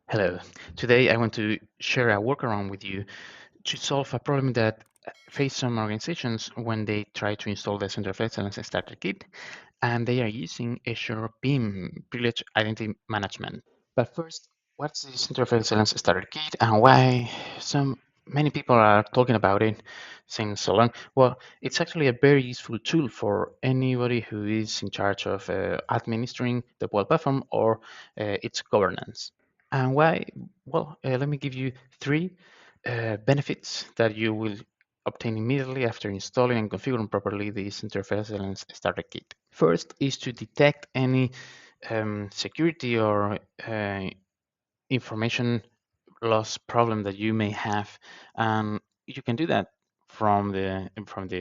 Hello. Today I want to share a workaround with you to solve a problem that face some organizations when they try to install the Center of Excellence Starter Kit and they are using Azure PIM, Privileged Identity Management. But first, what's the Center of Excellence Starter Kit and why many people are talking about it since so long? Well, it's actually a very useful tool for anybody who is in charge of administering the web platform or its governance. And why? Well, let me give you three benefits that you will obtain immediately after installing and configuring properly the Center of Excellence Starter Kit. First is to detect any security or information loss problem that you may have. You can do that from the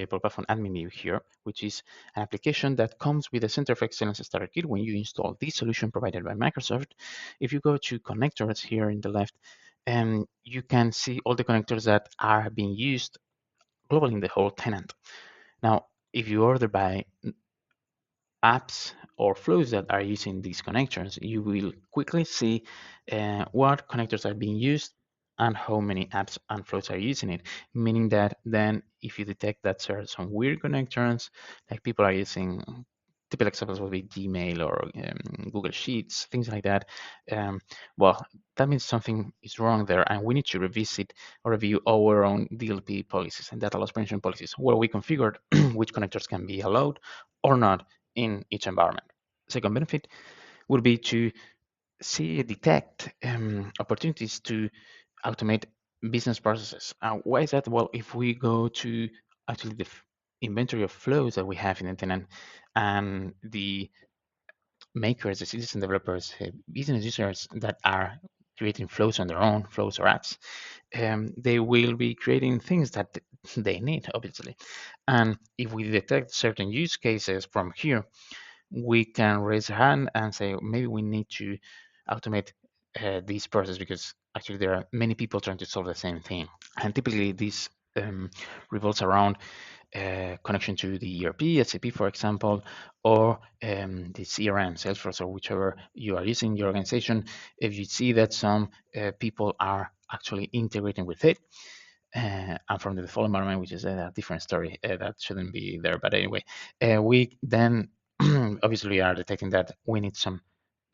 Apple Platform admin view here, which is an application that comes with the Center of Excellence Starter Kit when you install this solution provided by Microsoft. If you go to connectors here in the left, you can see all the connectors that are being used globally in the whole tenant. Now, if you order by apps or flows that are using these connectors, you will quickly see what connectors are being used and how many apps and flows are using it. Meaning that then if you detect that there are some weird connectors, like people are using, typical examples would be Gmail or Google Sheets, things like that. Um, well, that means something is wrong there, and we need to revisit or review our own DLP policies and data loss prevention policies, where we configured which connectors can be allowed or not in each environment. Second benefit would be to detect opportunities to automate business processes. Why is that? Well, if we go to actually the inventory of flows that we have in the tenant and the makers, the citizen developers, business users that are creating flows on their own, flows or apps, they will be creating things that they need, obviously. And if we detect certain use cases from here, we can raise a hand and say maybe we need to automate this process because actually there are many people trying to solve the same thing. And typically this revolves around connection to the ERP, SAP, for example, or the CRM, Salesforce, or whichever you are using in your organization. If you see that some people are actually integrating with it, and from the default environment, which is a different story, that shouldn't be there. But anyway, we then obviously are detecting that we need some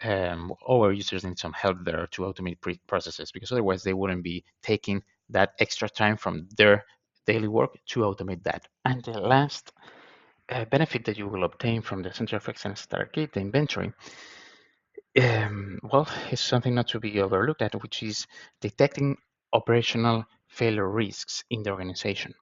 our users need some help there to automate processes because otherwise they wouldn't be taking that extra time from their daily work to automate that. And the last benefit that you will obtain from the Center of Excellence Starter Kit, the inventory, well, is something not to be overlooked at, which is detecting operational failure risks in the organization.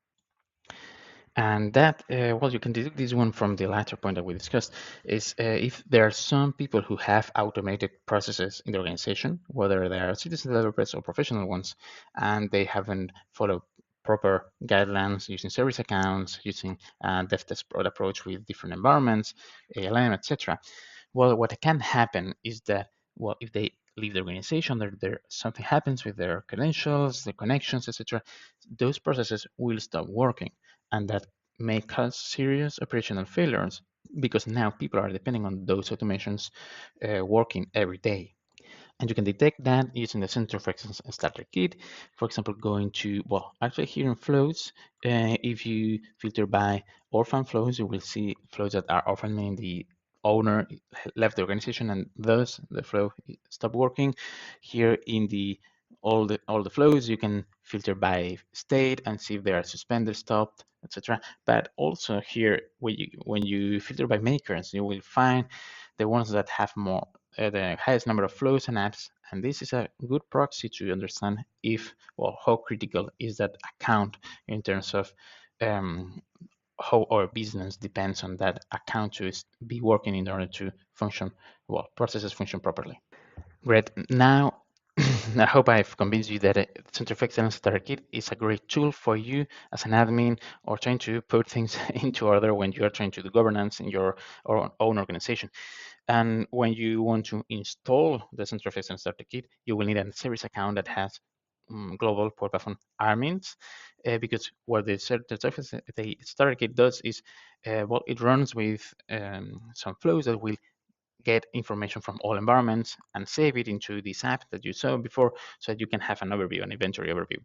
And that, well, you can deduct this one from the latter point that we discussed, is if there are some people who have automated processes in the organization, whether they are citizen developers or professional ones, and they haven't followed proper guidelines using service accounts, using dev test approach with different environments, ALM, etc. Well, what can happen is that, well, if they leave the organization, something happens with their credentials, their connections, etc. Those processes will stop working, and that may cause serious operational failures because now people are depending on those automations working every day. And you can detect that using the Center of Excellence Starter Kit. For example, going to, well, actually here in flows, if you filter by orphan flows, you will see flows that are orphan, meaning the owner left the organization and thus the flow stopped working. Here in the all the flows, you can filter by state and see if they are suspended, stopped, etc. But also here, when you filter by makers, you will find the ones that have more the highest number of flows and apps, and this is a good proxy to understand if, well, how critical is that account in terms of how our business depends on that account to be working in order to function, well, processes function properly. Great. Now, I hope I've convinced you that Center of Excellence Starter Kit is a great tool for you as an admin or trying to put things into order when you are trying to do governance in your own organization. And when you want to install the Center of Excellence Starter Kit, you will need a service account that has global port platform admins, because what the Starter Kit does is, well, it runs with some flows that will get information from all environments and save it into this app that you saw before, so that you can have an overview, an inventory overview.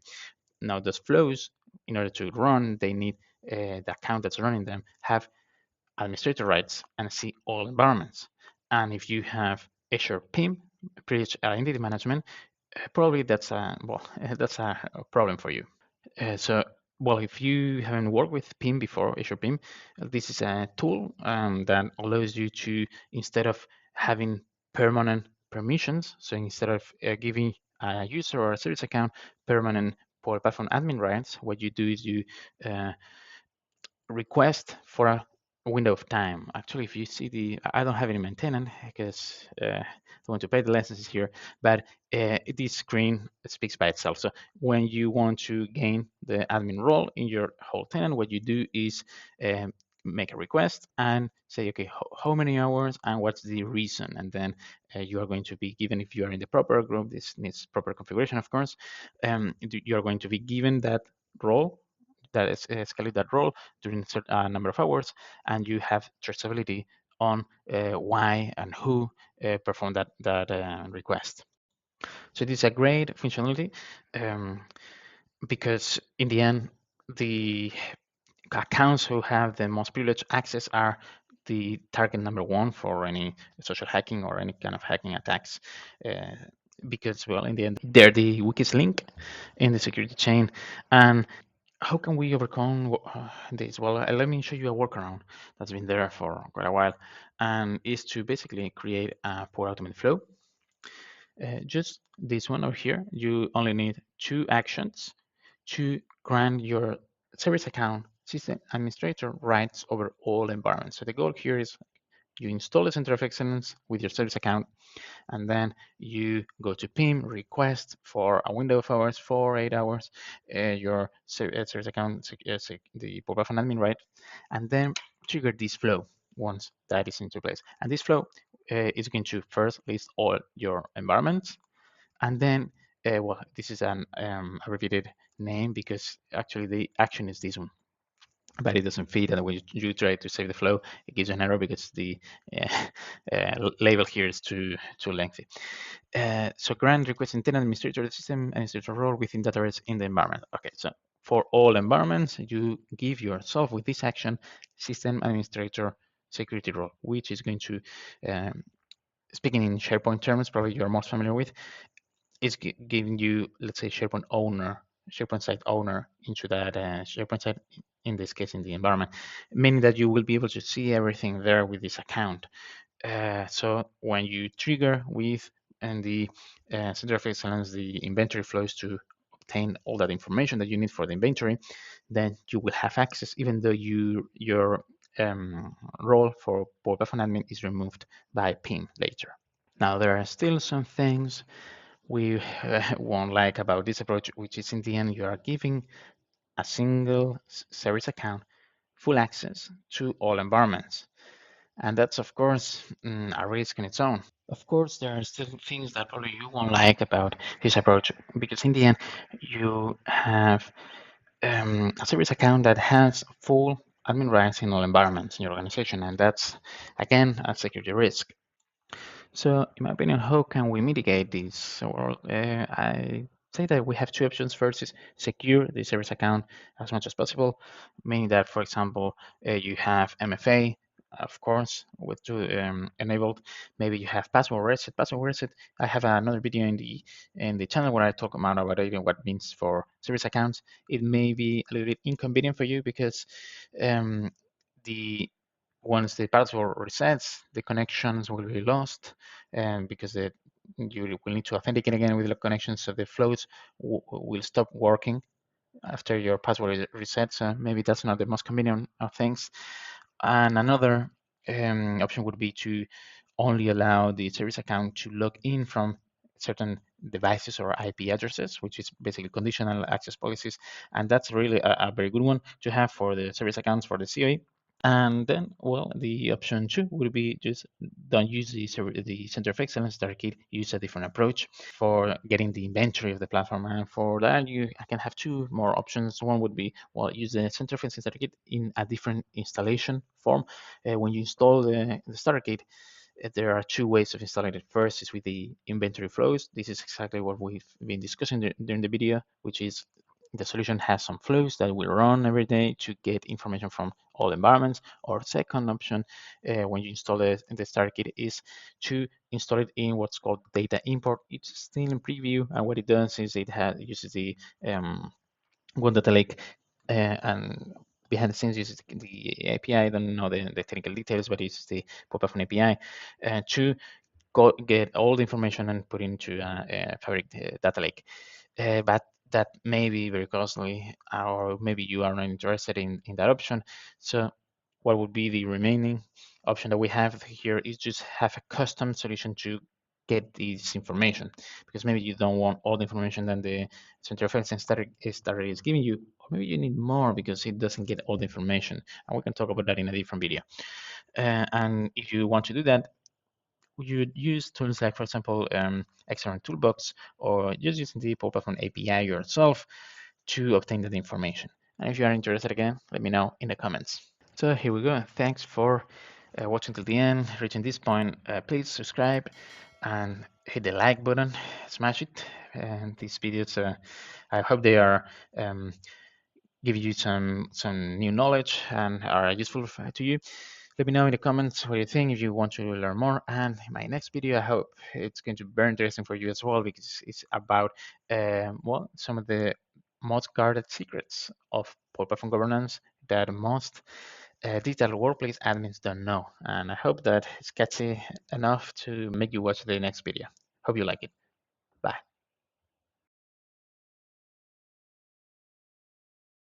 Now, those flows, in order to run, they need the account that's running them have administrator rights and see all environments. And if you have Azure PIM, Privileged Identity Management, probably that's a that's a problem for you. So, if you haven't worked with PIM before, Azure PIM, this is a tool that allows you to, instead of having permanent permissions, so instead of giving a user or a service account permanent Power Platform admin rights, what you do is you uh, request for a window of time. Actually, if you see I don't have any maintenance because I want to pay the licenses here, but this screen speaks by itself. So when you want to gain the admin role in your whole tenant, what you do is make a request and say, okay, how many hours and what's the reason? And then you are going to be given, if you are in the proper group, this needs proper configuration, of course, you are going to be given that role, that is escalate that role during a certain number of hours, and you have traceability on why and who performed that request. So this is a great functionality um, because in the end, the accounts who have the most privileged access are the target number one for any social hacking or any kind of hacking attacks. Uh, because, well, in the end, they're the weakest link in the security chain. And how can we overcome this? Well, let me show you a workaround that's been there for quite a while, and is to basically create a Power Automate flow. Just this one over here, you only need two actions to grant your service account system administrator rights over all environments. So the goal here is you install the Center of Excellence with your service account, and then you go to PIM, request for a window of hours, for 8 hours, your service account, the Power Platform admin right, and then trigger this flow once that is into place. And this flow is going to first list all your environments, and then, this is an abbreviated name because actually the action is this one, but it doesn't fit. And when you try to save the flow, it gives you an error because the label here is too lengthy. So grant request intent administrator the system administrator role within database in the environment. Okay, so for all environments, you give yourself with this action system administrator security role, which is going to, speaking in SharePoint terms, probably you're most familiar with, is giving you, let's say, SharePoint site owner into that SharePoint site, in this case, in the environment, meaning that you will be able to see everything there with this account. So when you trigger with and the Center of Excellence, the inventory flows to obtain all that information that you need for the inventory, then you will have access, even though your role for Power Platform admin is removed by PIM later. Now, there are still some things we won't like about this approach, which is in the end, you are giving a single service account full access to all environments. And that's, of course, a risk in its own. Of course, there are still things that probably you won't like about this approach, because in the end, you have a service account that has full admin rights in all environments in your organization, and that's, again, a security risk. So, in my opinion, how can we mitigate this? Well, I say that we have two options. First is secure the service account as much as possible, meaning that, for example, you have MFA, of course, with enabled. Maybe you have password reset. Password reset. I have another video in the channel where I talk about even what it means for service accounts. It may be a little bit inconvenient for you because the once the password resets, the connections will be lost, and because you will need to authenticate again with the connection, so the flows will stop working after your password is reset. So maybe that's not the most convenient of things. And another option would be to only allow the service account to log in from certain devices or IP addresses, which is basically conditional access policies. And that's really a very good one to have for the service accounts for the CoE. And then, well, the option two would be just don't use the Center of Excellence Starter Kit, use a different approach for getting the inventory of the platform. And for that, I can have two more options. One would be, well, use the Center of Excellence Starter Kit in a different installation form. When you install the Starter Kit, There are two ways of installing it. First is with the inventory flows. This is exactly what we've been discussing during the video, which is the solution has some flows that will run every day to get information from all environments. Or second option, when you install the starter kit, is to install it in what's called data import. It's still in preview, and what it does is it uses the one data lake and behind the scenes uses the API. I don't know the technical details, but it's the pop-up API to get all the information and put into a Fabric data lake. But that may be very costly, or maybe you are not interested in that option. So what would be the remaining option that we have here is just have a custom solution to get this information, because maybe you don't want all the information that the center of excellence starter is giving you, or maybe you need more because it doesn't get all the information, and we can talk about that in a different video. And if you want to do that, you would use tools like, for example, External Toolbox, or just using the pop-up API yourself to obtain that information. And if you are interested again, let me know in the comments. So here we go. Thanks for watching till the end, reaching this point. Please subscribe and hit the like button, smash it. And these videos, I hope they are give you some new knowledge and are useful to you. Let me know in the comments what you think if you want to learn more. And in my next video, I hope it's going to be very interesting for you as well, because it's about well, some of the most guarded secrets of platform governance that most digital workplace admins don't know. And I hope that it's catchy enough to make you watch the next video. Hope you like it. Bye.